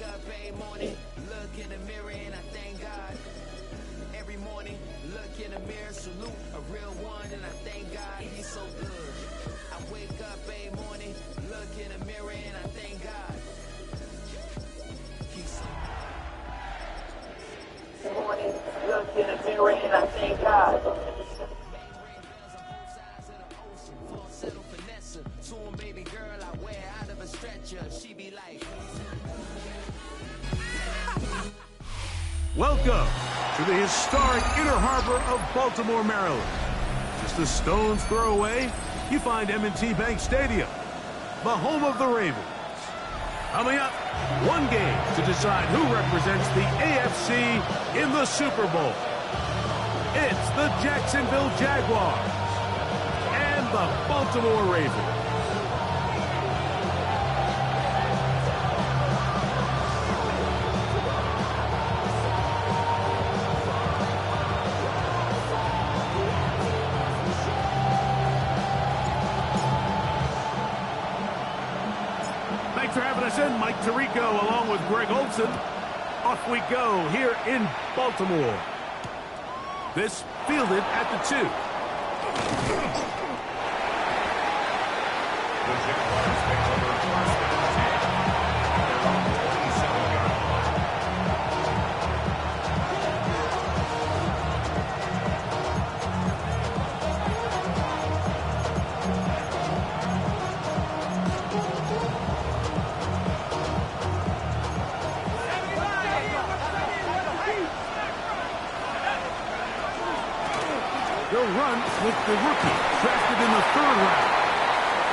up every morning, look in the mirror and I thank God. Every morning, look in the mirror, salute a real one and I thank God he's so good. I wake up every morning, look in the mirror and I thank God. He's so good. Every morning, look in the mirror and I thank God. Welcome to the historic Inner Harbor of Baltimore, Maryland. Just a stone's throw away, you find M&T Bank Stadium, the home of the Ravens. Coming up, one game to decide who represents the AFC in the Super Bowl. It's the Jacksonville Jaguars and the Baltimore Ravens. For having us in, Mike Tirico along with Greg Olson. Off we go here in Baltimore. This fielded at the 2. The Jaguars take over first and 10. They're on the 27-yard line. They'll run with the rookie, drafted in the 3rd round.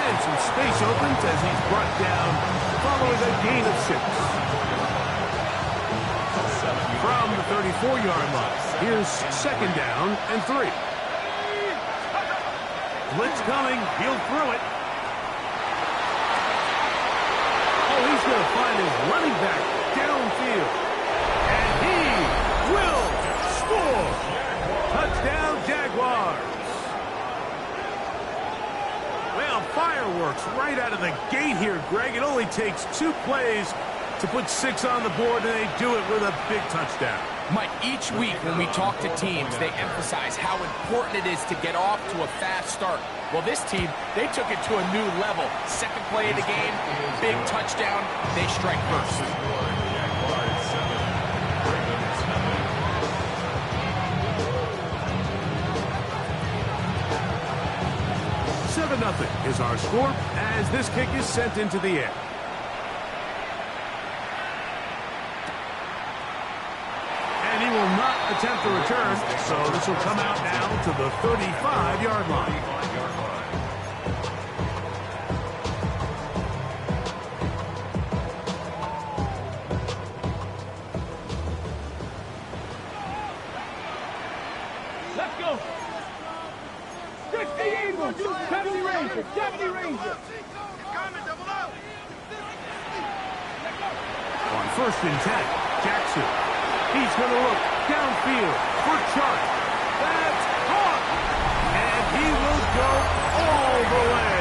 And some space opens as he's brought down following a gain of 6. From the 34-yard line, here's 2nd down and 3. Blitz coming, he'll throw it. Oh, he's going to find his running back downfield. And he will score. Touchdown, Jaguars. Well, fireworks right out of the gate here, Greg. It only takes 2 plays to put 6 on the board, and they do it with a big touchdown. Mike, each week when we talk to teams, they emphasize how important it is to get off to a fast start. Well, this team, they took it to a new level. 2nd play of the game, big touchdown, they strike first. 7-0 is our score as this kick is sent into the air. And he will not attempt the return, so this will come out now to the 35-yard line. Let's go. 60 Eagles, 70 Rangers, 70 Rangers. On 1st and 10, Jackson. He's going to look downfield for Chark. That's caught. And he will go all the way.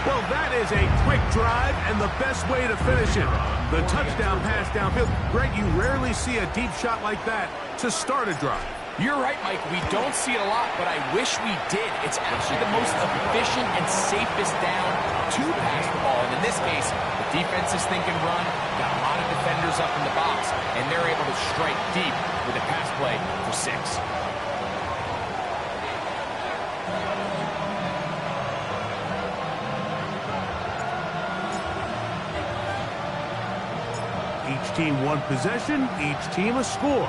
Well, that is a quick drive and the best way to finish it. The touchdown pass downfield. Greg, you rarely see a deep shot like that to start a drive. You're right, Mike. We don't see it a lot, but I wish we did. It's actually the most efficient and safest down to pass the ball. And in this case, the defense is thinking run, got a lot of defenders up in the box, and they're able to strike deep with a pass play for 6. Each team 1 possession, each team a score.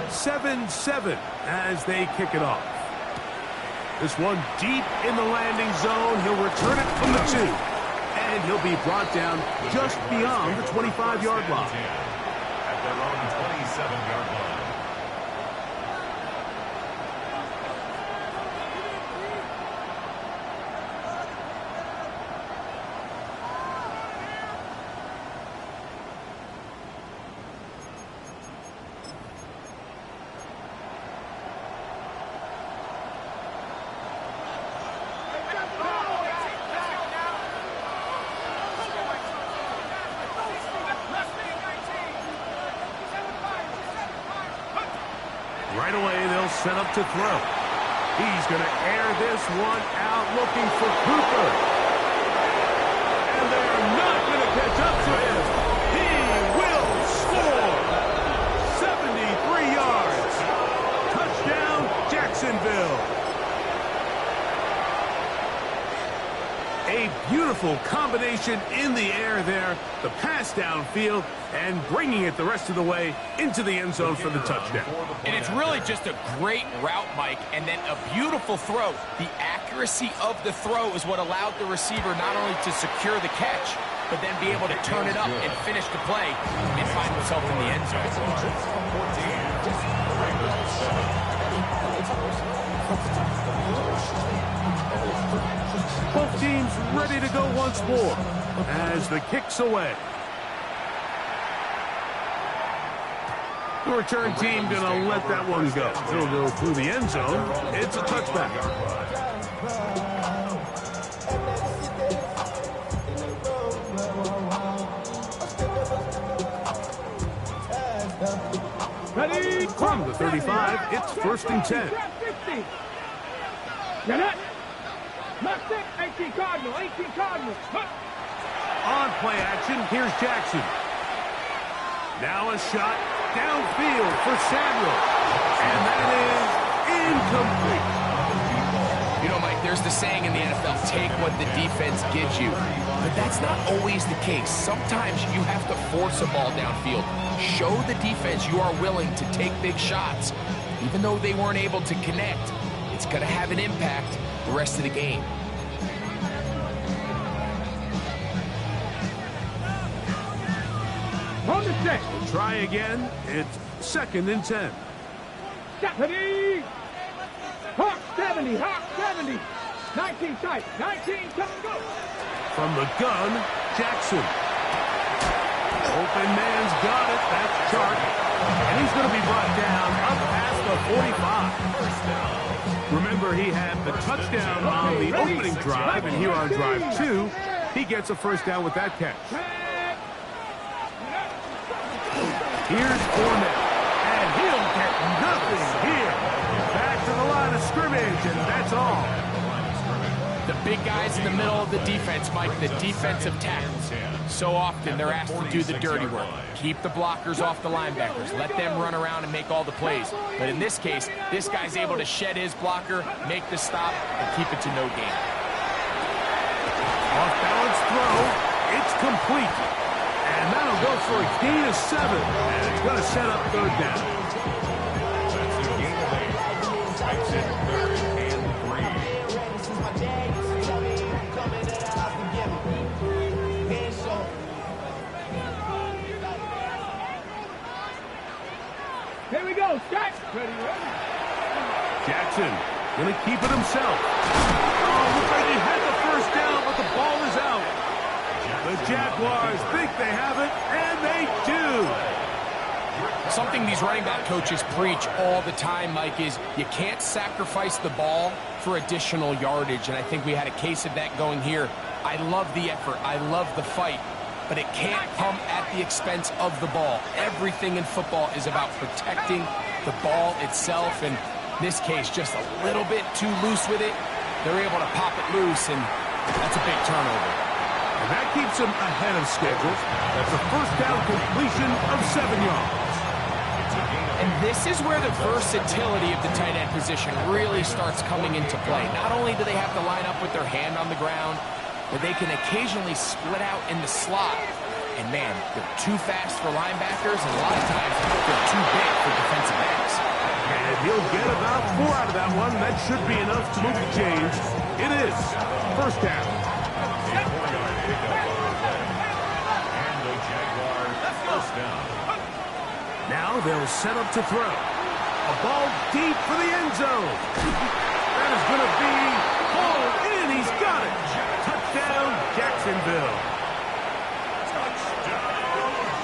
7-7 as they kick it off. This one deep in the landing zone. He'll return it from the 2. And he'll be brought down just beyond the 25-yard line. At their own 27-yard line. Right away, they'll set up to throw. He's going to air this one out looking for Cooper. And they're not going to catch up to him. He will score. 73 yards. Touchdown, Jacksonville. A beautiful combination in the air there. The pass downfield and bringing it the rest of the way into the end zone for the touchdown. And it's really just a great route, Mike, and then a beautiful throw. The accuracy of the throw is what allowed the receiver not only to secure the catch, but then be able to turn it up and finish the play and find himself in the end zone. Both teams ready to go once more as the kick's away. The return team going to let that one go. It'll go through the end zone. It's a touchback. Ready? From the 35, it's 1st and 10. Get it? Left it. 18 Cardinal. 18 Cardinal. On play action, here's Jackson. Now a shot downfield for Samuel. And that is incomplete. You know, Mike, there's the saying in the NFL, take what the defense gives you. But that's not always the case. Sometimes you have to force a ball downfield. Show the defense you are willing to take big shots. Even though they weren't able to connect, it's going to have an impact the rest of the game. On the set. We'll try again. It's 2nd and 10. Ready? Hawk 70. Hawk 70. 19 tight. 19 come go. From the gun, Jackson. Open man's got it. That's Chark. And he's going to be brought down up past the 45. Remember, he had the touchdown on the opening drive, and here on drive 2, he gets a first down with that catch. Here's Fournette, and he'll get nothing here. Back to the line of scrimmage, and that's all. The big guys in the middle of the defense, Mike, the defensive tackles. So often they're asked to do the dirty work. Keep the blockers off the linebackers. Let them run around and make all the plays. But in this case, this guy's able to shed his blocker, make the stop, and keep it to no gain. Off-balance throw. It's complete. And that'll go for a gain of 7. And it's going to set up 3rd down. That's the gain of 8. Makes it 3rd and 3. Here we go. Jack. Ready, ready. Jackson going to keep it himself. Oh, looks like he had the first down, but the ball is out. The Jaguars think they have it, and they do. Something these running back coaches preach all the time, Mike, is you can't sacrifice the ball for additional yardage, and I think we had a case of that going here. I love the effort. I love the fight, but it can't come at the expense of the ball. Everything in football is about protecting the ball itself, and in this case, just a little bit too loose with it. They're able to pop it loose, and that's a big turnover. And that keeps him ahead of schedule. That's a first down completion of 7 yards. And this is where the versatility of the tight end position really starts coming into play. Not only do they have to line up with their hand on the ground, but they can occasionally split out in the slot. And man, they're too fast for linebackers, and a lot of times they're too big for defensive backs. And he'll get about 4 out of that one. That should be enough to move the chains. It is first down. And the Jaguars first down. Now they'll set up to throw. A ball deep for the end zone. That is going to be hauled in. He's got it. Touchdown, Jacksonville.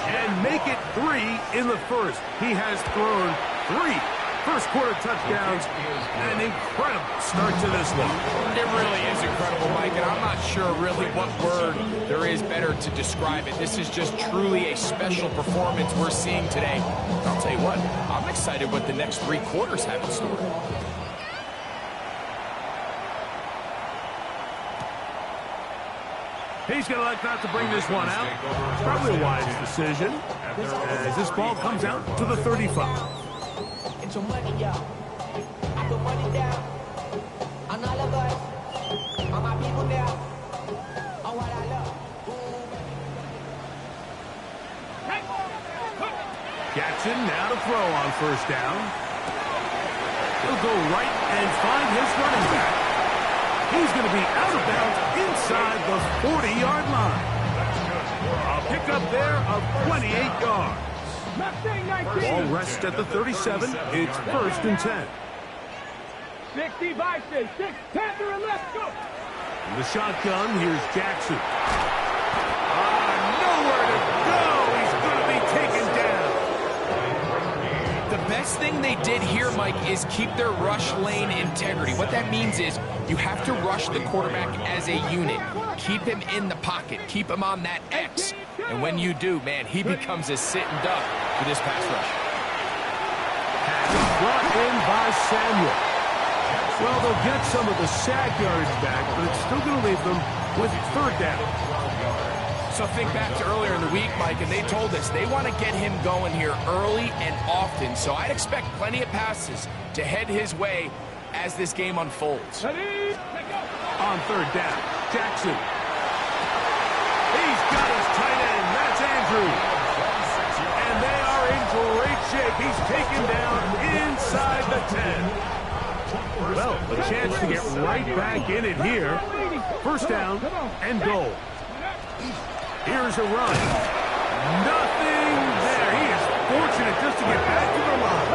And make it 3 in the first. He has thrown 3 First quarter touchdowns. An incredible start to this one. It really is incredible, Mike, and I'm not sure really what word there is better to describe it. This is just truly a special performance we're seeing today. I'll tell you what, I'm excited what the next 3 quarters have in store. He's going to elect not to bring this one out. Probably a wise decision as this ball comes out to the 35. It's your money, y'all. I put money down on all of us, on my people now, on what I love. Jackson now to throw on first down. He'll go right and find his running back. He's going to be out of bounds inside the 40-yard line. A pickup there of 28 yards. Ball rests at the 37. It's first and 10. 60 Vikings, 6, 10 to the left, go. In the shotgun, here's Jackson. Nowhere to go. He's going to be taken down. The best thing they did here, Mike, is keep their rush lane integrity. What that means is you have to rush the quarterback as a unit. Keep him in the pocket. Keep him on that X. And when you do, man, he becomes a sitting duck for this pass rush. Pass brought in by Samuel. Well, they'll get some of the sack yards back, but it's still going to leave them with third down. So think back to earlier in the week, Mike, and they told us they want to get him going here early and often. So I'd expect plenty of passes to head his way as this game unfolds. On third down, Jackson. He's got his tight end. That's Andrews. And they are in great shape. He's taken down inside the 10. Well, a chance to get right back in it here. First down and goal. Here's a run. Nothing there. He is fortunate just to get back to the line.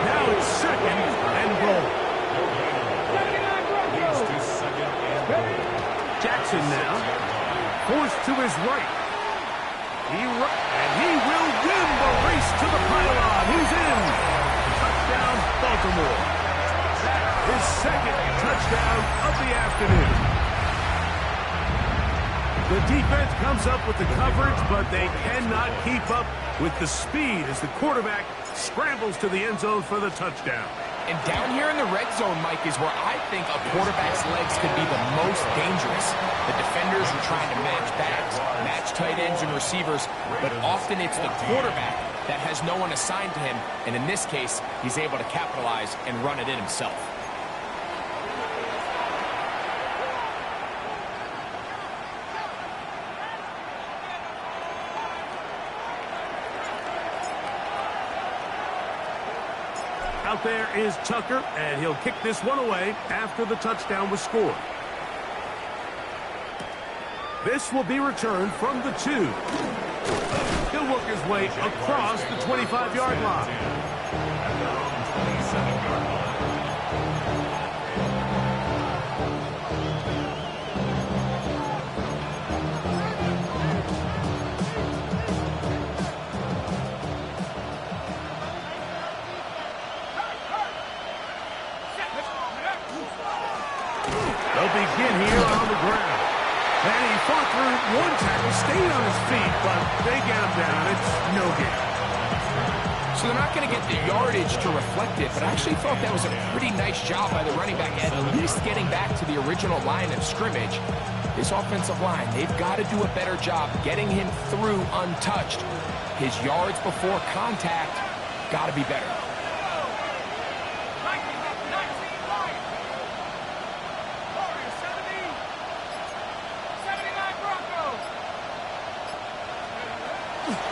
Now it's second and goal. Jackson now. Forced to his right. And he will win the race to the pylon. He's in. Touchdown, Baltimore. His second touchdown of the afternoon. The defense comes up with the coverage, but they cannot keep up with the speed as the quarterback scrambles to the end zone for the touchdown. And down here in the red zone, Mike, is where I think a quarterback's legs could be the most dangerous. The defenders are trying to match backs, match tight ends and receivers, but often it's the quarterback that has no one assigned to him, and in this case, he's able to capitalize and run it in himself. Out there is Tucker, and he'll kick this one away after the touchdown was scored. This will be returned from the 2. He'll work his way across the 25-yard line. They'll begin here on the ground. And he fought through one tackle, stayed on his feet, but they get him down. It's no gain. So they're not going to get the yardage to reflect it, but I actually thought that was a pretty nice job by the running back, at least getting back to the original line of scrimmage. This offensive line, they've got to do a better job getting him through untouched. His yards before contact got to be better.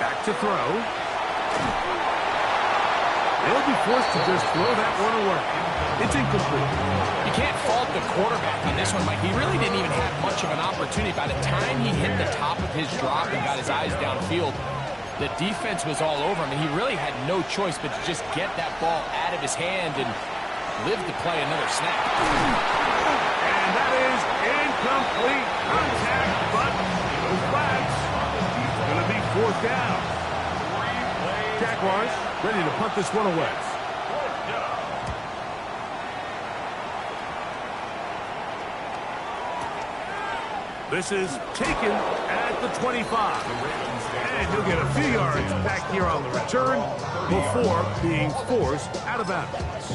Back to throw. They'll be forced to just throw that one away. It's incomplete. You can't fault the quarterback on this one, Mike. He really didn't even have much of an opportunity. By the time he hit the top of his drop and got his eyes downfield, the defense was all over him, and he really had no choice but to just get that ball out of his hand and live to play another snap. And that is incomplete contact, but the flags. Going to be fourth down. Jaguars ready to punt this one away. This is taken at the 25. And he'll get a few yards back here on the return before being forced out of bounds.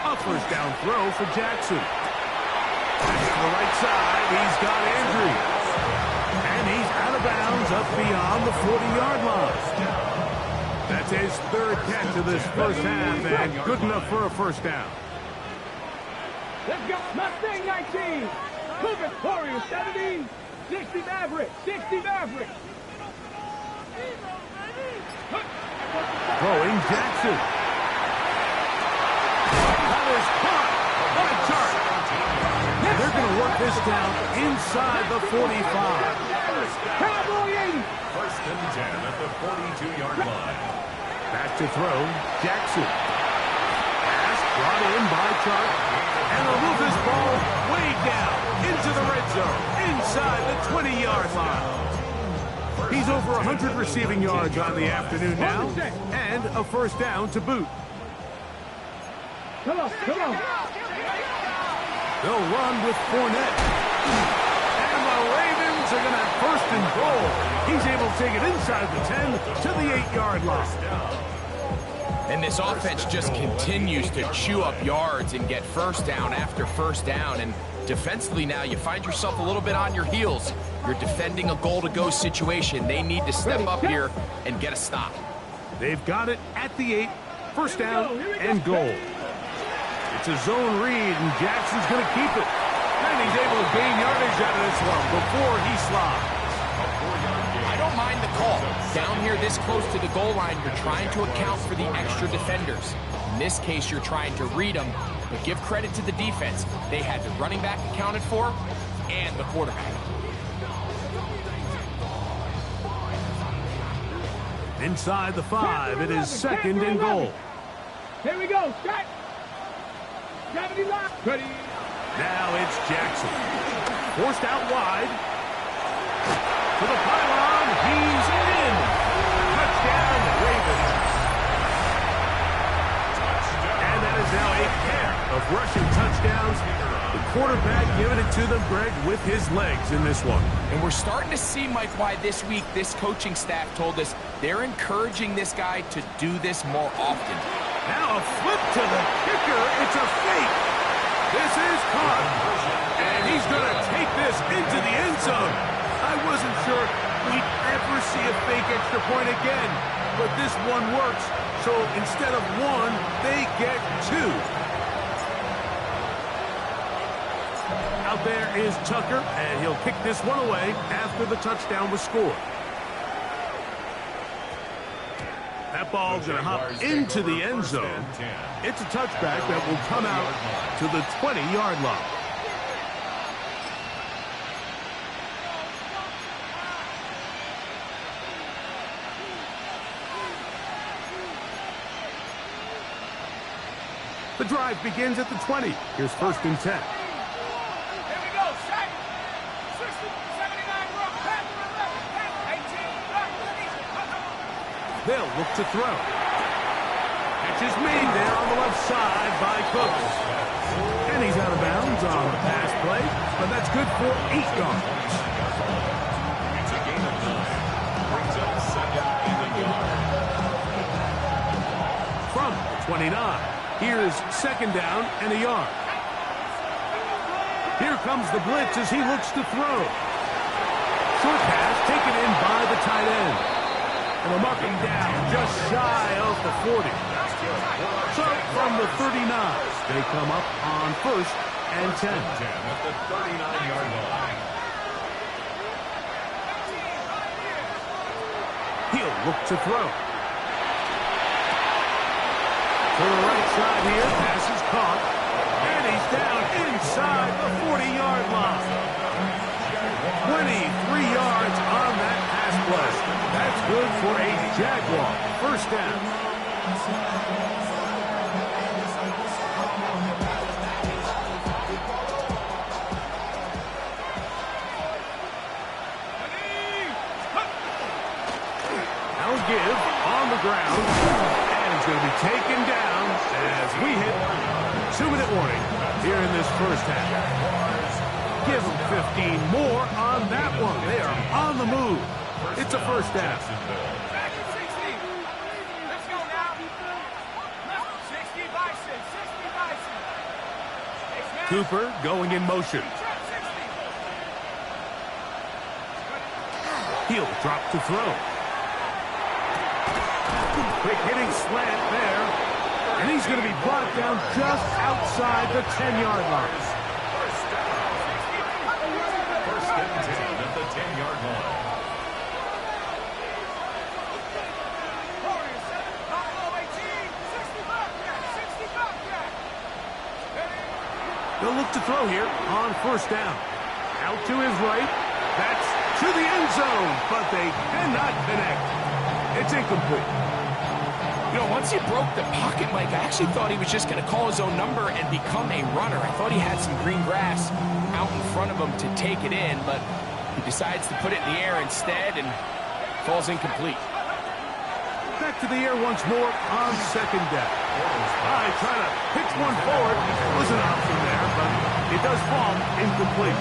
A first down throw for Jackson. Back to the right side, he's got Andrews. And he's out of bounds up beyond the 40-yard line. That's his third catch of this first half, and good enough for a first down. Let's go. Mustang 19. Cougar Warriors 17. 60 Maverick. 60 Maverick. Throwing Jackson. That is caught by Tart. And they're going to work this down inside the 45. Cowboy 80. First and 10 at the 42-yard line. Back to throw, Jackson. Pass brought in by Tart. And they'll move this ball way down into the red zone, inside the 20-yard line. He's over 100 receiving yards on the afternoon now, and a first down to boot. Come on, come on. They'll run with Fournette. And the Ravens are going to have first and goal. He's able to take it inside the 10 to the 8-yard line. And this offense just continues to chew up yards and get first down after first down. And defensively now, you find yourself a little bit on your heels. You're defending a goal-to-go situation. They need to step up here and get a stop. They've got it at the 8, first down and goal. It's a zone read, and Jackson's going to keep it. And he's able to gain yardage out of this one before he slides. I don't mind the call. Down here this close to the goal line, you're trying to account for the extra defenders. In this case, you're trying to read them, but give credit to the defense. They had the running back accounted for and the quarterback. Inside the 5, it is second and goal. Here we go. Strike. Gravity lock. Ready. Now it's Jackson. Forced out wide. To the pylon. He's in. Touchdown, Ravens. And that is now a pair of rushing touchdowns. The quarterback giving it to them, Greg, with his legs in this one. And we're starting to see, Mike, why this week this coaching staff told us they're encouraging this guy to do this more often. Now a flip to the kicker. It's a fake. This is caught. And he's going to take this into the end zone. I wasn't sure we'd ever see a fake extra point again. But this one works. So instead of 1, they get 2. Out there is Tucker, and he'll kick this one away after the touchdown was scored. That ball's going to hop into the end zone. It's a touchback that will come out to the 20-yard line. The drive begins at the 20. Here's first and 10. They'll look to throw. Catch is made there on the left side by Cooks. And he's out of bounds on the pass play, but that's good for 8 yards. It's a gain of 9. Brings up second and a yard. From the 29, here's second down and a yard. Here comes the blitz as he looks to throw. Short pass taken in by the tight end. And they'll mark him down just shy of the 40. So from the 39, they come up on first and 10. At the 39-yard line. He'll look to throw. To the right side here, pass is caught. And he's down inside the 40-yard line. 23 yards on that pass play. That's good for a Jaguar first down. Now give on the ground. And he's going to be taken down as we hit 2-minute warning here in this first half. Give them 15 more on that one. They are on the move. It's a first half. Back at 60. Let's go now. 60 Bison. 60 Bison. Cooper going in motion. He'll drop to throw. Quick hitting slant there. And he's going to be brought down just outside the 10-yard line. First and 10 at the 10-yard line. They'll look to throw here on first down. Out to his right. That's to the end zone, but they cannot connect. It's incomplete. You know, once he broke the pocket, Mike, I actually thought he was just going to call his own number and become a runner. I thought he had some green grass out in front of him to take it in, but he decides to put it in the air instead and falls incomplete. Back to the air once more on second down. Trying to pitch one forward. It was an option there, but it does fall incomplete.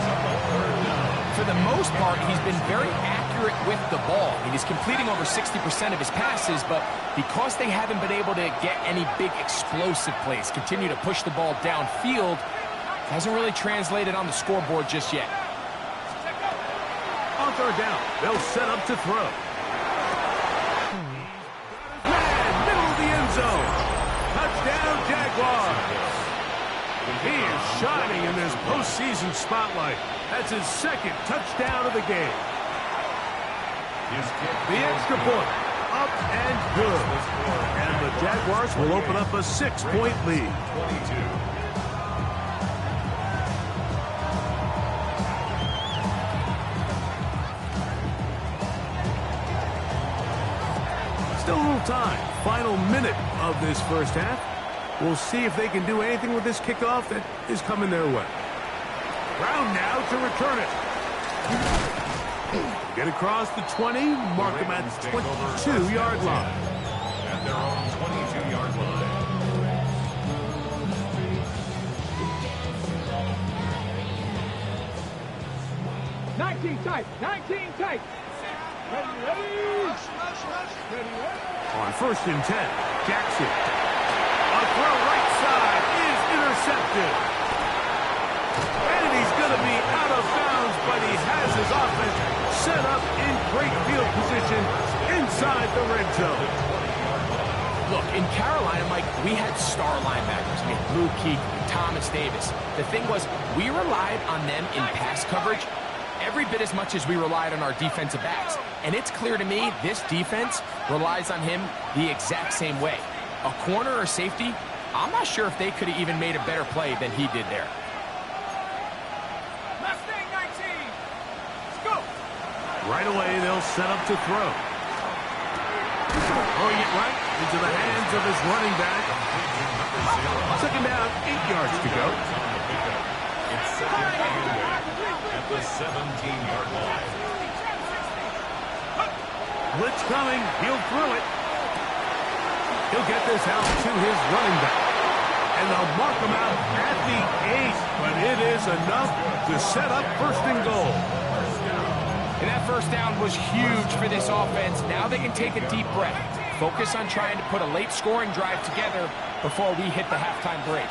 For the most part, he's been very accurate with the ball. I mean, he's completing over 60% of his passes, but because they haven't been able to get any big explosive plays, continue to push the ball downfield, hasn't really translated on the scoreboard just yet. On third down, they'll set up to throw. Middle of the end zone. Touchdown, Jaguars. He is shining in this postseason spotlight. That's his second touchdown of the game. The extra point, up and good. And the Jaguars will open up a 6-point lead. 22. Still a little time. Final minute of this first half. We'll see if they can do anything with this kickoff that is coming their way. Brown now to return it. Get across the 20, mark them at the 22-yard line. At their own 22-yard line. Tight. 19 tight. Ready. On first and 10, Jackson. A throw right side is intercepted. And he's going to be out of bounds, but he has his offense set up in great field position inside the red zone. Look, in Carolina, Mike, we had star linebackers. We had Luke Kuechly, Thomas Davis. The thing was, we relied on them in pass coverage every bit as much as we relied on our defensive backs. And it's clear to me this defense relies on him the exact same way. A corner or safety, I'm not sure if they could have even made a better play than he did there. Mustang 19. Let's go. Right away, they'll set up to throw. Throwing it right into the hands of his running back. Second down, 8 yards to go. It's second and 8 at the 17-yard line. Blitz coming. He'll throw it. He'll get this out to his running back. And they'll mark him out at the 8. But it is enough to set up first and goal. And that first down was huge for this offense. Now they can take a deep breath. Focus on trying to put a late scoring drive together before we hit the halftime break.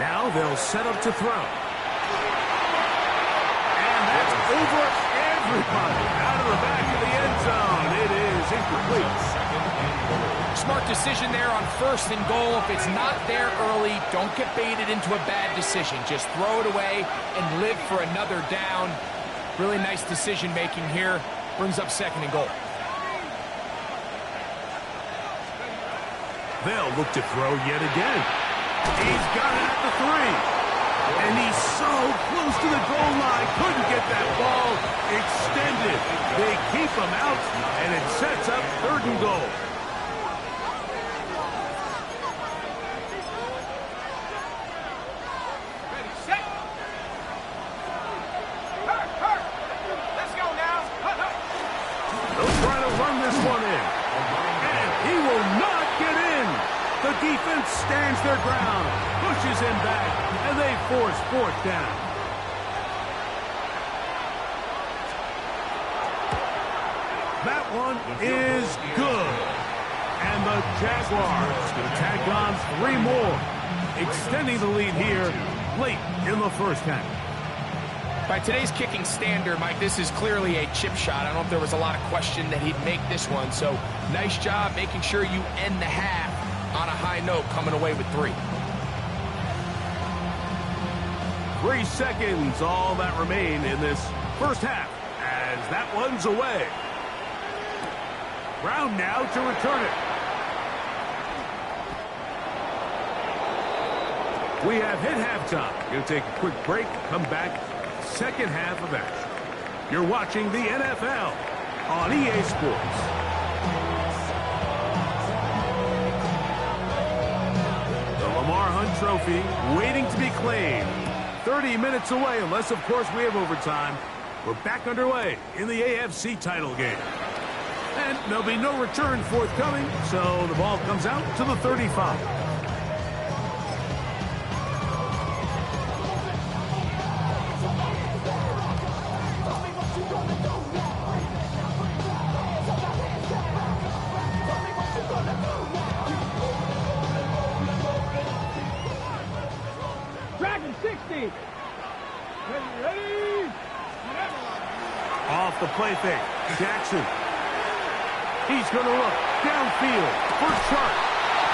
Now they'll set up to throw. And that's over everybody. Out of the back of the end zone. It is incomplete. Smart decision there on first and goal. If it's not there early, don't get baited into a bad decision. Just throw it away and live for another down. Really nice decision making here. Brings up second and goal. They'll look to throw yet again. He's got it at the 3. And he's so close to the goal line. Couldn't get that ball extended. They keep him out, and it sets up third and goal. Ready, set. Hurt. Let's go now. They'll throw defense stands their ground, pushes him back, and they force fourth down. That one is good. And the Jaguars going to tack on 3 more, extending the lead here late in the first half. By today's kicking standard, Mike, this is clearly a chip shot. I don't know if there was a lot of question that he'd make this one. So nice job making sure you end the half on a high note, coming away with 3. 3 seconds, all that remain in this first half, as that one's away. Brown now to return it. We have hit halftime. Going to take a quick break, come back, second half of action. You're watching the NFL on EA Sports. The Lamar Hunt Trophy waiting to be claimed. 30 minutes away, unless, of course, we have overtime. We're back underway in the AFC title game. And there'll be no return forthcoming, so the ball comes out to the 35. Dragon 60. Ready. Off the play fake, Jackson. He's going to look downfield for Sharp.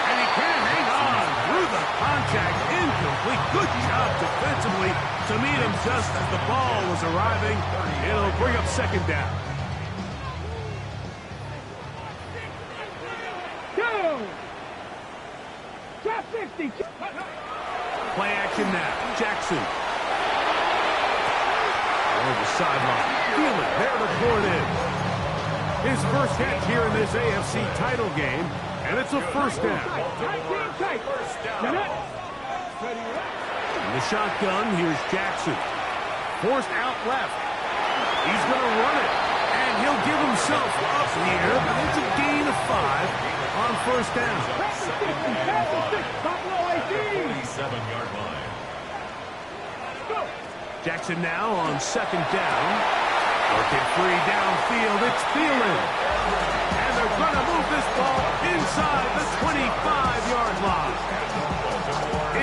And he can't hang on through the contact. Incomplete. Good job defensively to meet him just as the ball was arriving. It'll bring up second down. Go. Drop 50. Play action now. Jackson. Over the sideline. Feel it there to pour it in. His first catch here in this AFC title game, and it's a first down. In the shotgun, here's Jackson. Forced out left. He's going to run it, and he'll give himself up here, but it's a gain of 5 on first down. 47-yard line. Jackson now on second down. Working free downfield, it's Thielen. And they're going to move this ball inside the 25-yard line.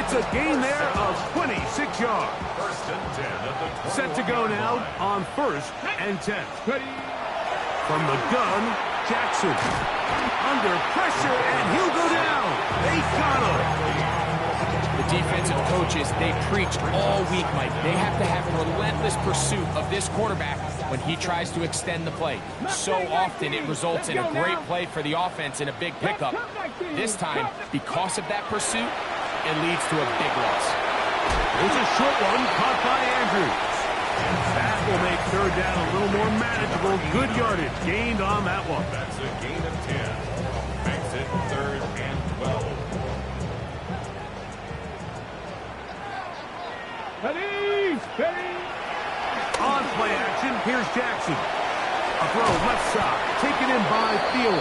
It's a gain there of 26 yards. First and 10 at the 20. Set to go now on first and 10. From the gun, Jackson. Under pressure, and he'll go down. They got him. The defensive coaches, they preach all week, Mike. They have to have relentless pursuit of this quarterback when he tries to extend the play. So often it results in a great play for the offense and a big pickup. This time, because of that pursuit, it leads to a big loss. It's a short one caught by Andrews. That will make third down a little more manageable. Good yardage gained on that one. That's a gain of 10. Makes it 3rd and 12. On play action, here's Jackson. A throw left side, taken in by Thielen.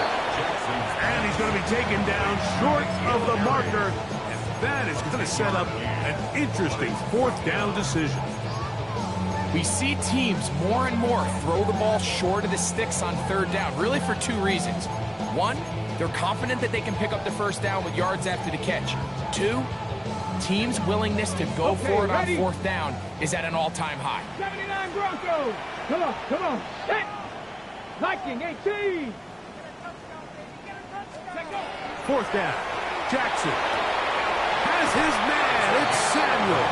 And he's going to be taken down short of the marker. And that is going to set up an interesting fourth down decision. We see teams more and more throw the ball short of the sticks on third down, really for 2 reasons. 1, they're confident that they can pick up the first down with yards after the catch. 2, teams' willingness to go for it on fourth down is at an all-time high. 79 Broncos. Come on. Set. Viking 18. Fourth down. Jackson has his man. It's Samuel.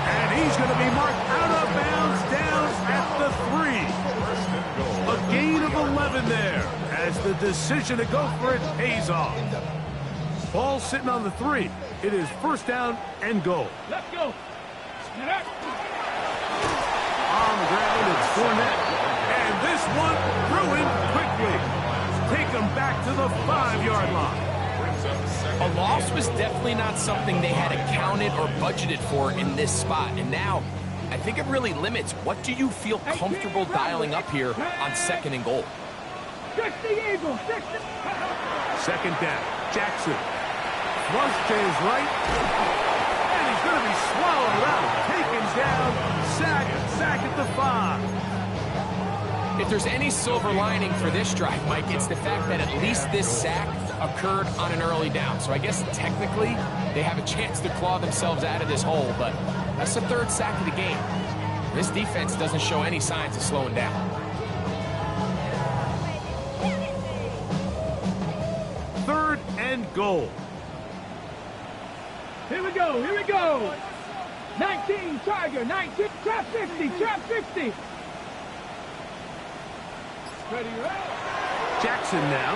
And he's going to be marked out of bounds down at the 3. A gain of 11 there as the decision to go for it pays off. Ball sitting on the 3. It is first down and goal. Let's go. On the ground, it's Fournette. And this one ruined quickly. Take them back to the 5-yard line. A loss was definitely not something they had accounted or budgeted for in this spot. And now, I think it really limits what do you feel comfortable dialing up here on second and goal. 60 Eagles. 60. Second down. Jackson. Flush to his right. And he's going to be swallowed up. Taken down. Sack at the 5. If there's any silver lining for this drive, Mike, it's the fact that at least this sack occurred on an early down. So I guess technically they have a chance to claw themselves out of this hole, but that's the 3rd sack of the game. This defense doesn't show any signs of slowing down. 3rd and goal. Here we go. 19, Tiger, 19, trap 60. Ready, Jackson now,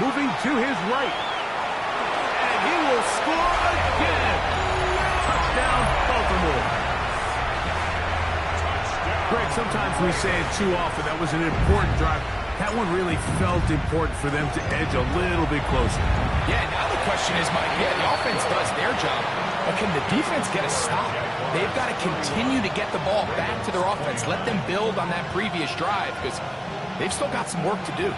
moving to his right. And he will score again. Touchdown, Baltimore. Greg, sometimes we say it too often. That was an important drive. That one really felt important for them to edge a little bit closer. Yeah, now the question is, Mike, the offense does their job, but can the defense get a stop? They've got to continue to get the ball back to their offense. Let them build on that previous drive, because they've still got some work to do.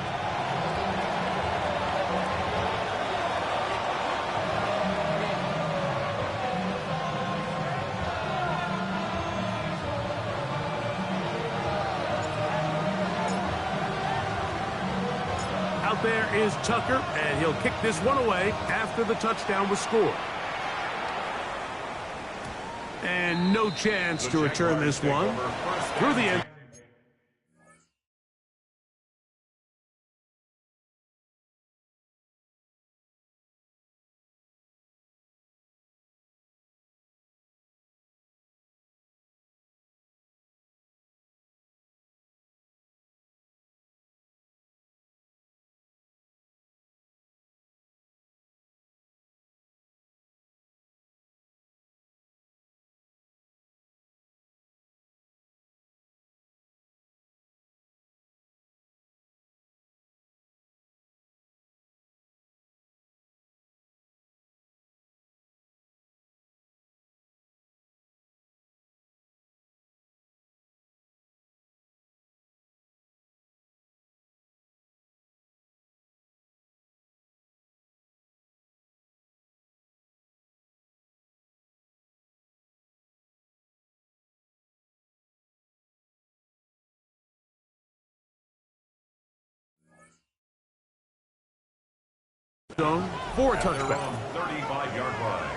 Out there is Tucker, and he'll kick this one away after the touchdown was scored. And no chance to return this one through the end. Zone for a touchback. 35-yard line.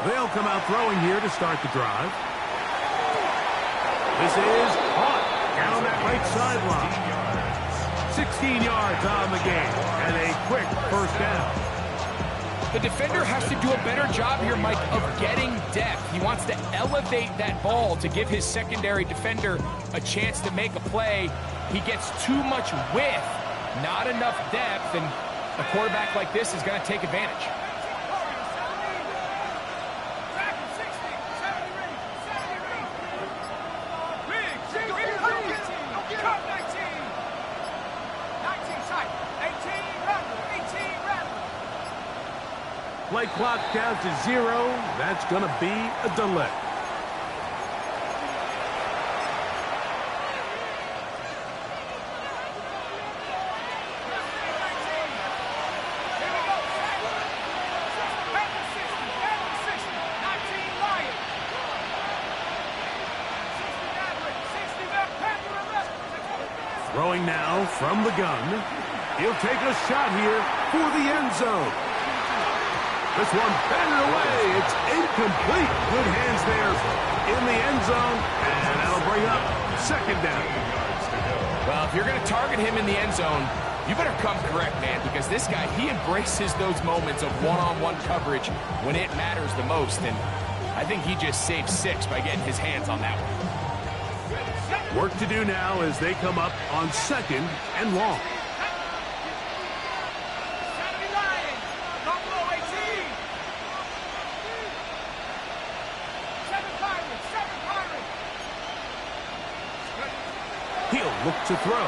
They'll come out throwing here to start the drive. This is caught down that right sideline. 16 yards on the game and a quick 1st down. The defender has to do a better job here, Mike, of getting depth. He wants to elevate that ball to give his secondary defender a chance to make a play. He gets too much width, not enough depth, and a quarterback like this is going to take advantage. Play clock down to 0. That's going to be a delay. Throwing now from the gun. He'll take a shot here for the end zone. This one batted away. It's incomplete. Good hands there in the end zone. And that'll bring up 2nd down. Well, if you're going to target him in the end zone, you better come correct, man, because this guy, he embraces those moments of one-on-one coverage when it matters the most. And I think he just saved 6 by getting his hands on that one. Work to do now as they come up on 2nd and long. He'll look to throw.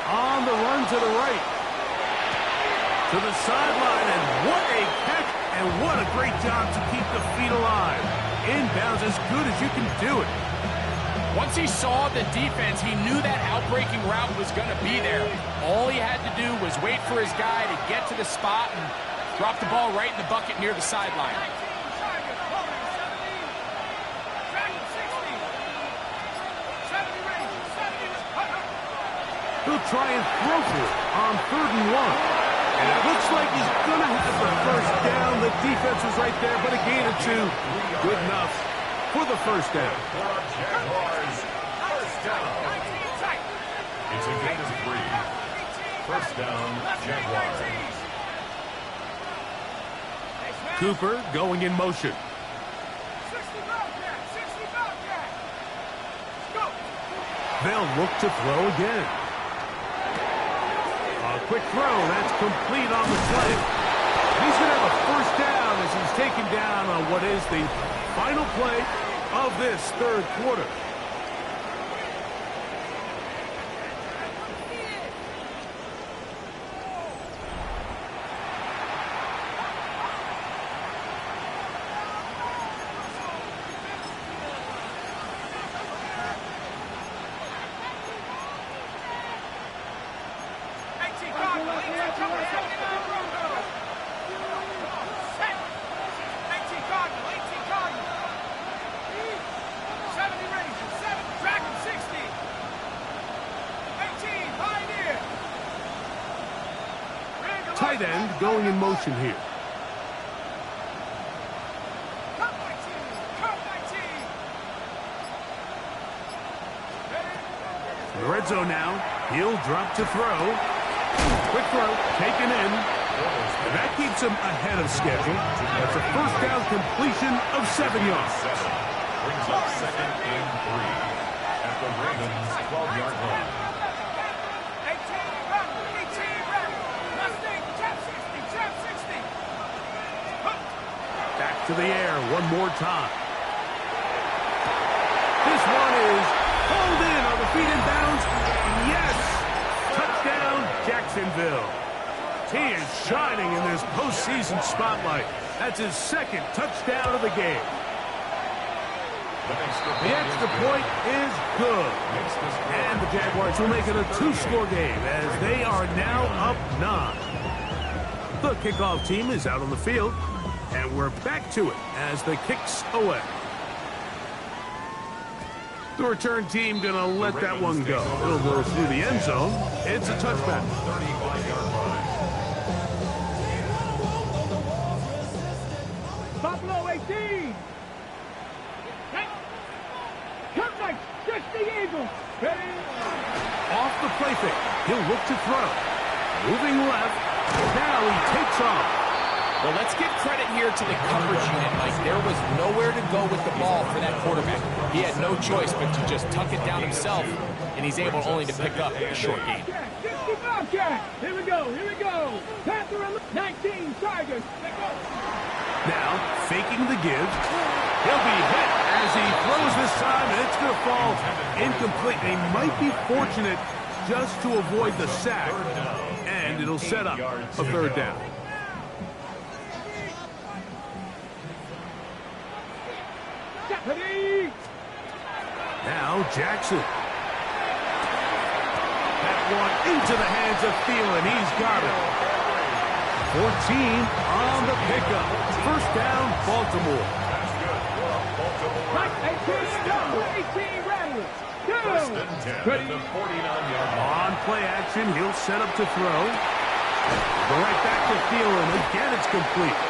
On the run to the right. To the sideline, and what a catch, and what a great job to keep the feet alive. Inbounds as good as you can do it. Once he saw the defense, he knew that outbreaking route was going to be there. All he had to do was wait for his guy to get to the spot and drop the ball right in the bucket near the sideline. He'll try and throw for it on 3rd and 1. And it looks like he's going to have the first down. The defense was right there, but a gain of 2. Good enough for the first down. Jaguars, first down. It's a gain of 3. First down, Jaguars. Cooper going in motion. 60 Bobcat, 60 Bobcat. Go. They'll look to throw again. A quick throw, that's complete on the play. He's going to have a first down as he's taken down on what is the final play of this 3rd quarter. Tight end going in motion here. In the red zone now. He'll drop to throw. Quick throw, taken in. And that keeps him ahead of schedule. That's a first down completion of 7 yards. Brings up 2nd and 3 at the Ravens' 12-yard line. Back to the air one more time. This one is pulled in on the feet and bounds. Yes! Touchdown, Jacksonville. He is shining in this postseason spotlight. That's his 2nd touchdown of the game. The extra point is good. And the Jaguars will make it a 2-score game as they are now up 9. The kickoff team is out on the field. And we're back to it as the kick's away. The return team going to let that one go. It'll go through the end zone. It's a touchback. 35-yard line. Buffalo 18. Come just the Eagles. Ready? Off the play fake. He'll look to throw. Moving left. Now he takes off. Well, let's give credit here to the coverage unit, Mike. There was nowhere to go with the ball for that quarterback. He had no choice but to just tuck it down himself, and he's able only to pick up a short gain. 60 Bobcat. Here we go. 19 Tigers. Now, faking the give. He'll be hit as he throws this time, and it's going to fall incomplete. They might be fortunate just to avoid the sack, and it'll set up a 3rd down. Now Jackson. That one into the hands of Thielen. He's got it. 14 on the pickup. First down, Baltimore. Mike, 18 ready. First and 10 at the 49-yard line. On play action, he'll set up to throw. Go right back to Thielen. Again, it's complete.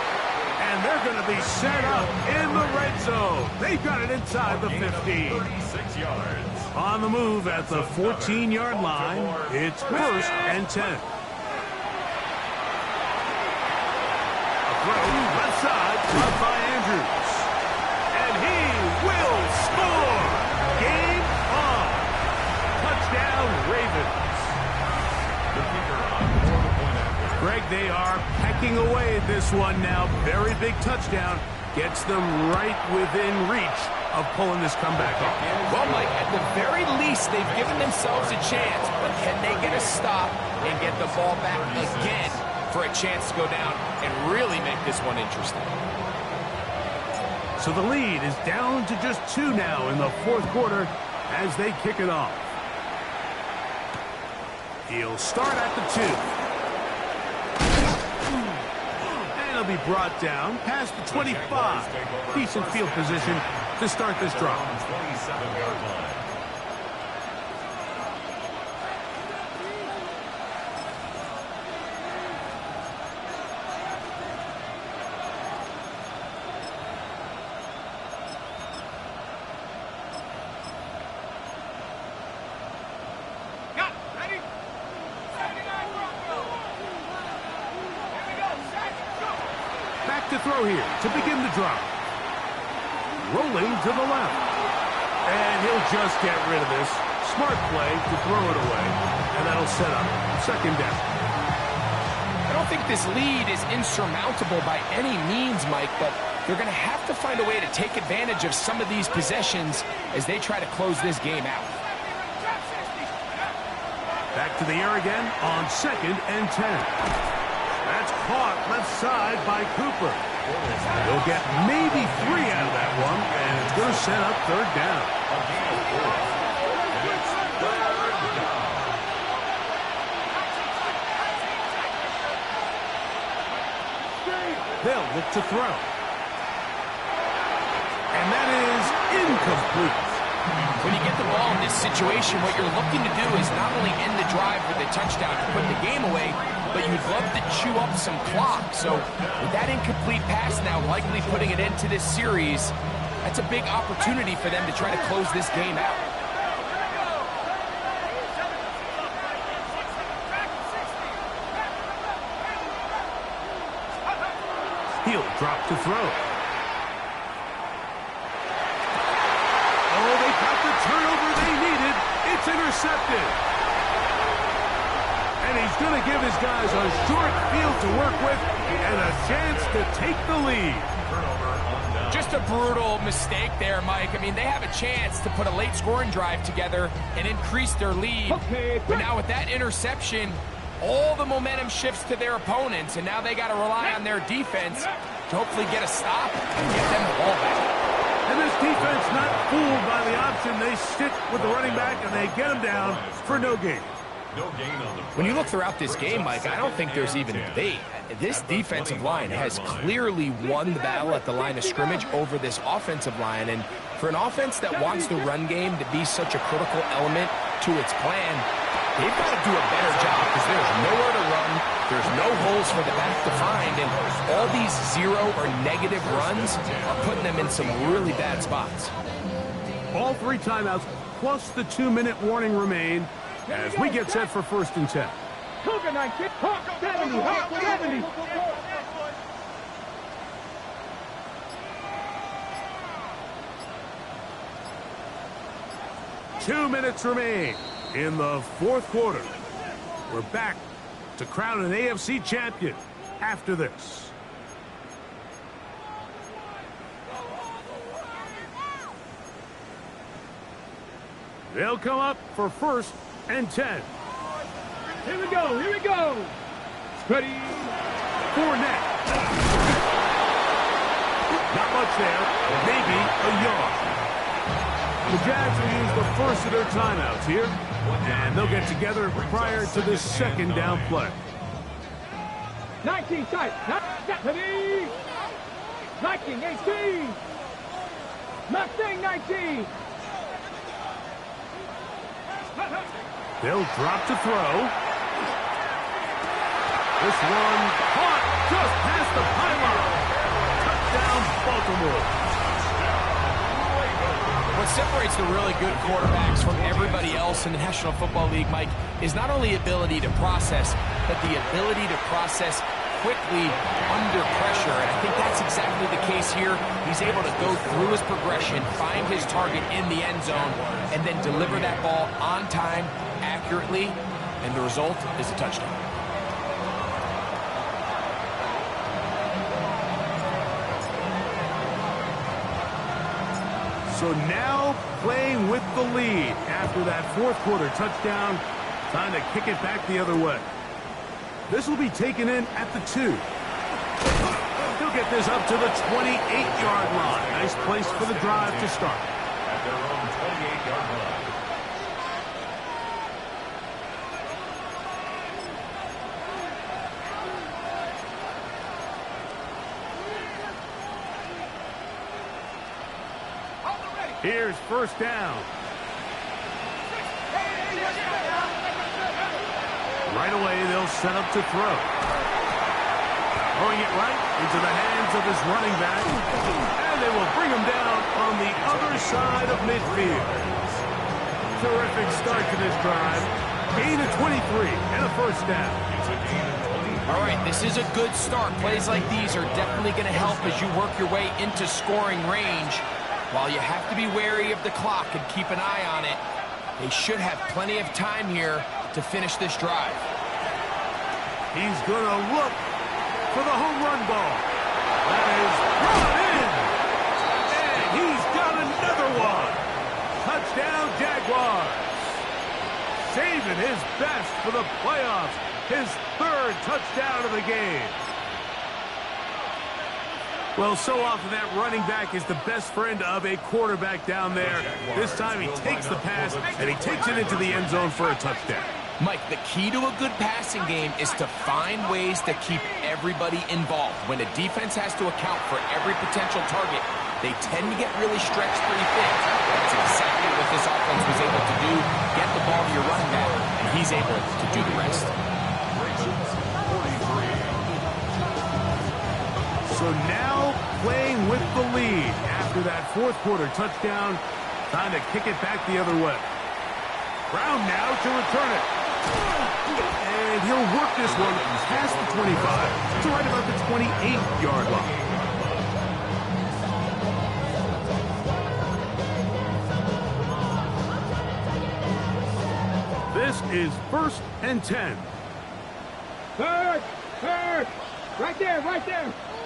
And they're going to be set up in the red zone. They've got it inside the 15. 36 yards. On the move at the 14-yard line, it's 1st and 10. A throw left side, caught by Andrews. And he will score. Game on. Touchdown, Ravens. The kicker on for the point after. Greg, they are pecking away at this one now. Very big touchdown. Gets them right within reach of pulling this comeback off. Well, Mike, at the very least, they've given themselves a chance, but can they get a stop and get the ball back again for a chance to go down and really make this one interesting? So the lead is down to just 2 now in the fourth quarter as they kick it off. He'll start at the 2. And he'll be brought down past the 25. Decent field position to start this drive. 27-yard line. To throw here to begin the drive. Rolling to the left. And he'll just get rid of this. Smart play to throw it away. And that'll set up second down. I don't think this lead is insurmountable by any means, Mike, but they're going to have to find a way to take advantage of some of these possessions as they try to close this game out. Back to the air again on 2nd and 10. That's caught left side by Cooper. He'll get maybe 3 out of that one, and it's going to set up third down. They'll look to throw. And that is incomplete. When you get the ball in this situation, what you're looking to do is not only end the drive with a touchdown to put the game away, but you'd love to chew up some clock. So with that incomplete pass now likely putting it into this series, that's a big opportunity for them to try to close this game out. He'll drop to throw. Oh, they got the turnover they needed. It's intercepted. And he's going to give his guys a short field to work with and a chance to take the lead. Just a brutal mistake there, Mike. I mean, they have a chance to put a late scoring drive together and increase their lead. But now with that interception, all the momentum shifts to their opponents, and now they got to rely on their defense to hopefully get a stop and get them the ball back. And this defense not fooled by the option. They stick with the running back, and they get him down for no gain. When you look throughout this game, Mike, I don't think there's even debate. This defensive line has clearly won the battle at the line of scrimmage over this offensive line. And for an offense that wants the run game to be such a critical element to its plan, they've got to do a better job because there's nowhere to run. There's no holes for the back to find. And all these 0 or negative runs are putting them in some really bad spots. All 3 timeouts plus the 2-minute warning remain as we get set for 1st and 10. Cougar 19, Hawk 70, Hawk 70. 2 minutes remain in the fourth quarter. We're back to crown an AFC champion after this. They'll come up for 1st and 10. Here we go, here we go. Ready. Fournette. Not much there, maybe a yard. The Jags will use the first of their timeouts here, and they'll get together prior to this 2nd down play. 19 tight. Ready. Viking 18. Mustang 19. They'll drop to throw. This one caught just past the pylon. Touchdown, Baltimore. What separates the really good quarterbacks from everybody else in the National Football League, Mike, is not only ability to process, but the ability to process quickly under pressure. And I think that's exactly the case here. He's able to go through his progression, find his target in the end zone, and then deliver that ball on time, accurately, and the result is a touchdown. So now playing with the lead after that fourth quarter touchdown. Time to kick it back the other way. This will be taken in at the 2. He'll get this up to the 28-yard line. Nice place for the drive to start. At their own 28-yard line. Here's first down. Right away, they'll set up to throw. Throwing it right into the hands of his running back. And they will bring him down on the other side of midfield. Terrific start to this drive. Gain of 23 and a first down. All right, this is a good start. Plays like these are definitely going to help as you work your way into scoring range. While you have to be wary of the clock and keep an eye on it, they should have plenty of time here to finish this drive. He's going to look for the home run ball. That is brought in. And he's got another one. Touchdown, Jaguars. Saving his best for the playoffs. His third touchdown of the game. Well, so often that running back is the best friend of a quarterback down there. This time he takes the pass and he takes it into the end zone for a touchdown. Mike, the key to a good passing game is to find ways to keep everybody involved. When a defense has to account for every potential target, they tend to get really stretched pretty thin. That's exactly what this offense was able to do. Get the ball to your running back, and he's able to do the rest. So now playing with the lead after that fourth quarter touchdown. Time to kick it back the other way. Brown now to return it. And he'll work this one past the 25 to right about the 28-yard line. This is 1st and 10. Third. Right there.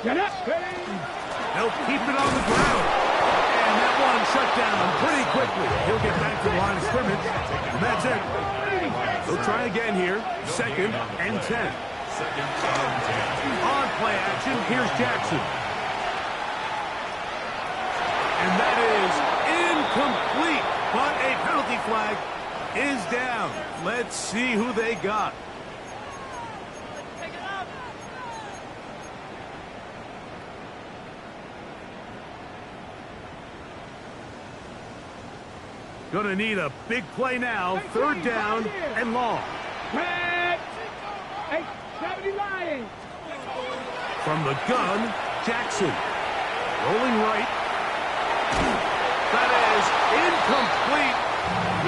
Get up. They'll keep it on the ground. And that one shut down pretty quickly. He'll get back to the line of scrimmage. And that's it. They'll try again here. 2nd and 10. On play action, here's Jackson. And that is incomplete. But a penalty flag is down. Let's see who they got. Going to need a big play now. 3rd down and long. Red. 870 Lions. From the gun, Jackson. Rolling right. That is incomplete.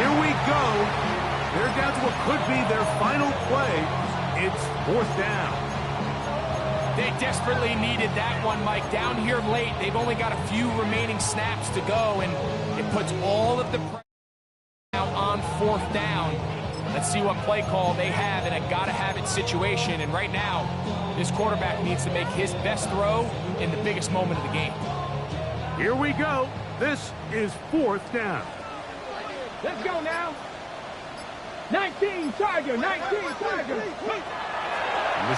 Here we go. They're down to what could be their final play. It's 4th down. They desperately needed that one, Mike. Down here late, they've only got a few remaining snaps to go, and it puts all of the pressure now on 4th down. Let's see what play call they have in a gotta-have-it situation. And right now, this quarterback needs to make his best throw in the biggest moment of the game. Here we go. This is 4th down. Let's go now. 19 Charger. In the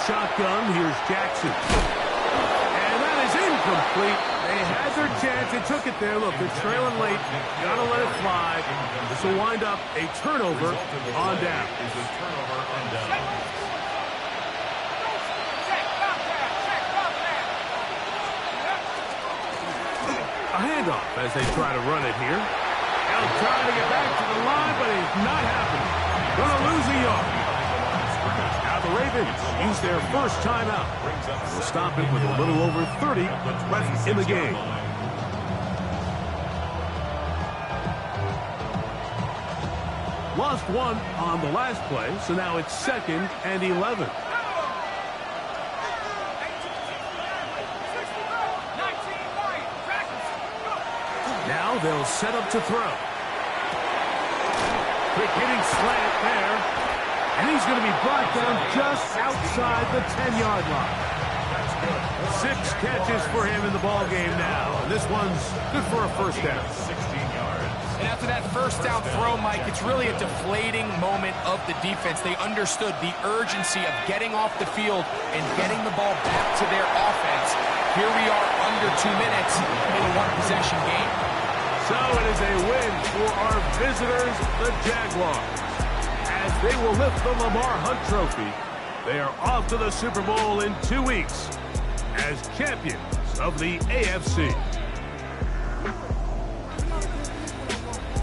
shotgun, here's Jackson. And that is incomplete. They had their chance. They took it there. Look, they're trailing late. Got to let it fly. This will wind up a turnover on down. A handoff as they try to run it here. They'll try to get back to the line, but it's not happening. Going to lose a yard. Now the Ravens use their first timeout. They'll stop it with a little over 30 left in the game. Lost one on the last play, so now it's 2nd and 11. Now they'll set up to throw. Quick hitting slant there. And he's going to be brought down just outside the 10-yard line. 6 catches for him in the ball game now. And this one's good for a first down. after that first down throw, Mike, it's really a deflating moment of the defense. They understood the urgency of getting off the field and getting the ball back to their offense. Here we are under 2 minutes in a one-possession game. So it is a win for our visitors, the Jaguars. As they will lift the Lamar Hunt Trophy, they are off to the Super Bowl in 2 weeks as champions of the AFC.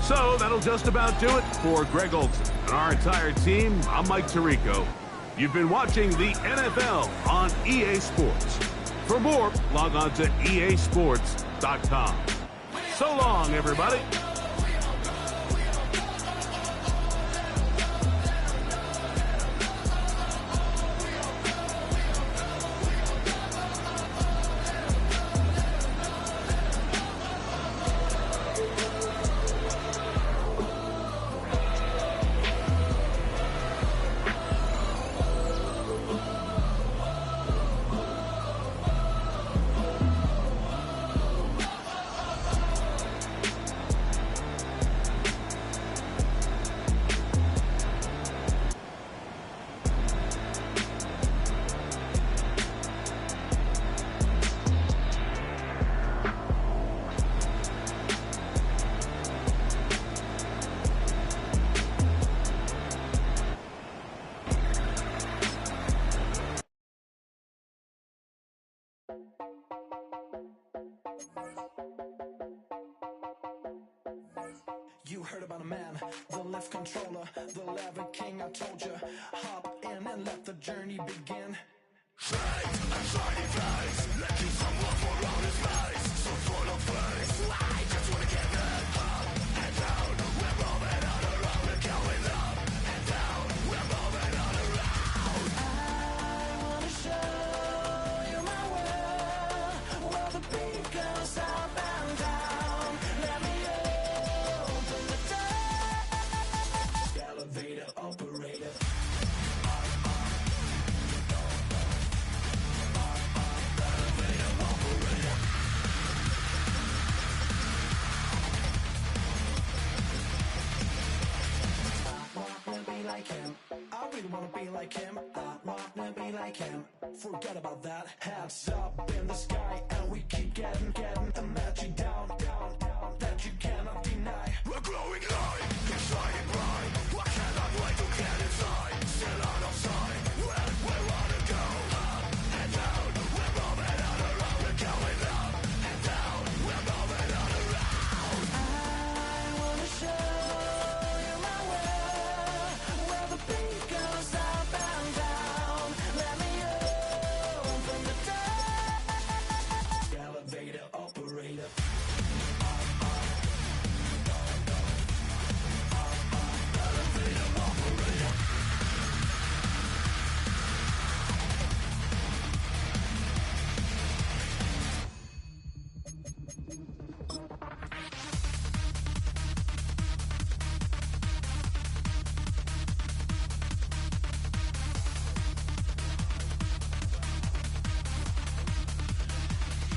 So that'll just about do it for Greg Olson and our entire team. I'm Mike Tirico. You've been watching the NFL on EA Sports. For more, log on to easports.com. So long, everybody. You heard about a man, the lift controller, the lever king. I told you, hop in and let the journey begin. Straight and shiny face, letting someone for around his face. So full of faith, I just wanna get it up and down. We're moving on around and going up and down. We're moving on around. I wanna show you my world, where the beat goes up and down. Let me open the door. Elevator operator. Like him. I really wanna be like him. I wanna be like him. Forget about that. Hands up in the sky, and we keep getting and matching down, that you cannot deny. We're glowing light, keep shining bright. I cannot wait to get inside. Still out of sight. Where we wanna go, up and down. We're moving on around. We're going up and down. We're moving on around. I wanna show you my world, where the beat goes up and down. Let me open the door. Elevator operator. Elevator operator.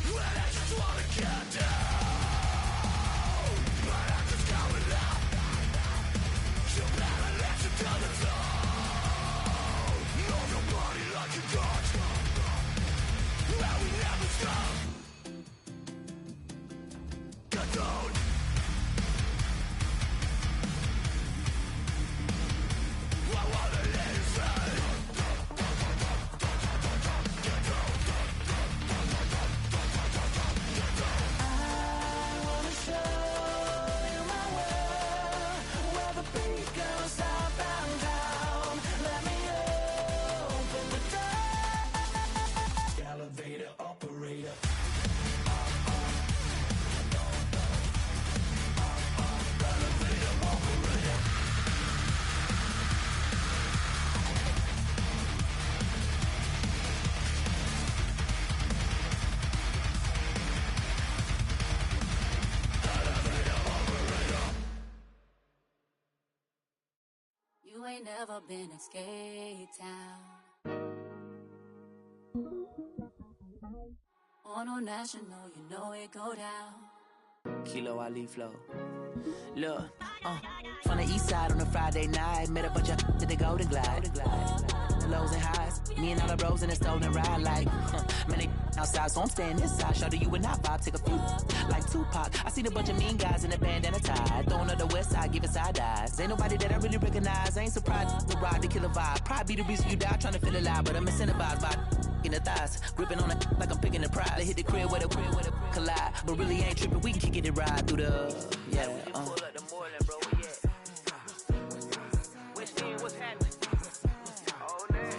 When I just wanna get down, but I'm just going up. You better let you down the floor. Move your body like a god, and we never stop. Get down. I wanna let it slide. I wanna show you my world, where the beat goes up and down. Let me open the door. Elevator operator. Elevator operator. You ain't never been in Skate Town. On no national, you know it go down. Kilo Ali Flow. Look, from the east side on a Friday night, met a bunch of at the Golden Glide. The lows and highs, me and all the bros in a stolen ride like, man, they outside, so I'm staying inside. Show you and I vibe, take a few like Tupac. I seen a bunch of mean guys in a bandana tie, throwing up the west side, giving side eyes. Ain't nobody that I really recognize. I ain't surprised to ride the killer vibe. Probably be the reason you die trying to feel alive, but I'm incentivized by in the thighs, gripping on it like I'm picking the prize. They hit the crib with a collide, but really ain't tripping. We can kick it and ride through the Pull up the morning, bro. Where you at? West End, what's happening? Oh, man.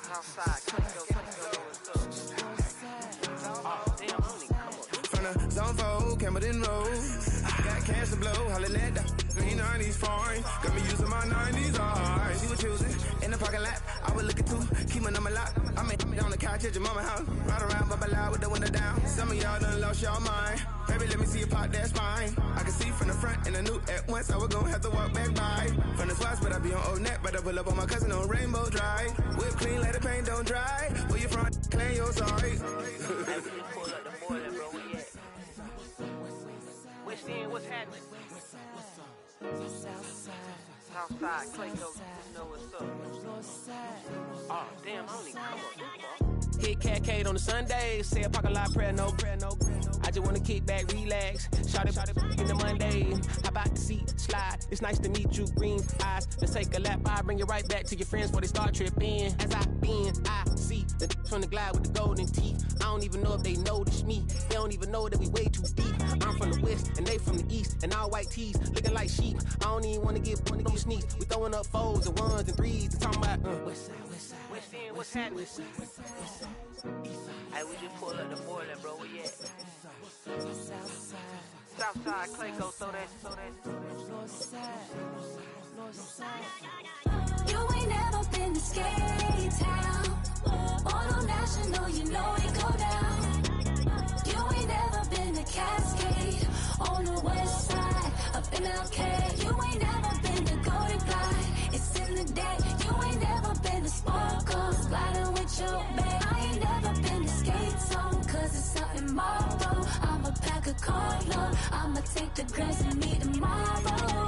Southside, Clayco, what's up? Oh, damn, honey, come on. From the zone 4, Campbellton Road. Got cash to blow, hollin' at the green 90s foreign. Got me using my 90s, alright. She was choosing in the parking lot. I was looking too, keep my number locked. I'm on the couch at your mama house. Ride around, bubble loud with the window down. Some of y'all done lost y'all mind. Baby, let me see you pop that spine. I can see from the front and I knew at once I was gonna have to walk back by. From the spots, but I be on Old Neck. But I pull up on my cousin on Rainbow Drive. Whip clean, let the paint don't dry. Where you from? Claim your sorry. Pull up the morning, bro. Where you at? West End, what's happening? Southside, Clayco, you know what's up. Oh, damn, honey, come on. hit Catcade on the Sundays. Say a pocket lot prayer, no prayer, no prayer. I just wanna kick back, relax. Shout it in the Monday. How about the seat slide? It's nice to meet you, green eyes. Let's take a lap. I bring you right back to your friends before they start tripping. As I see the from the glide with the golden teeth. I don't even know if they notice me. They don't even know that we way too deep. I'm from the west and they from the east, and all white tees looking like sheep. I don't even wanna get sneak. We throwing up fours and ones and threes. And talking about West End, what's happening? Hey, we just pulled up the Portland, bro. Where you at? Southside, Clayco, throw that. You ain't never been to Skate Town. Auto National, you know it go down. You ain't never been to Cascade. On the west side, up in LK. You ain't never been to Golden Glide. It's in the day. You ain't never been to Sparkle. Sliding with your babe. I ain't never been to Skate Zone. Cause it's something tomorrow. I'ma pack a car load. I'ma take the grass and meet tomorrow.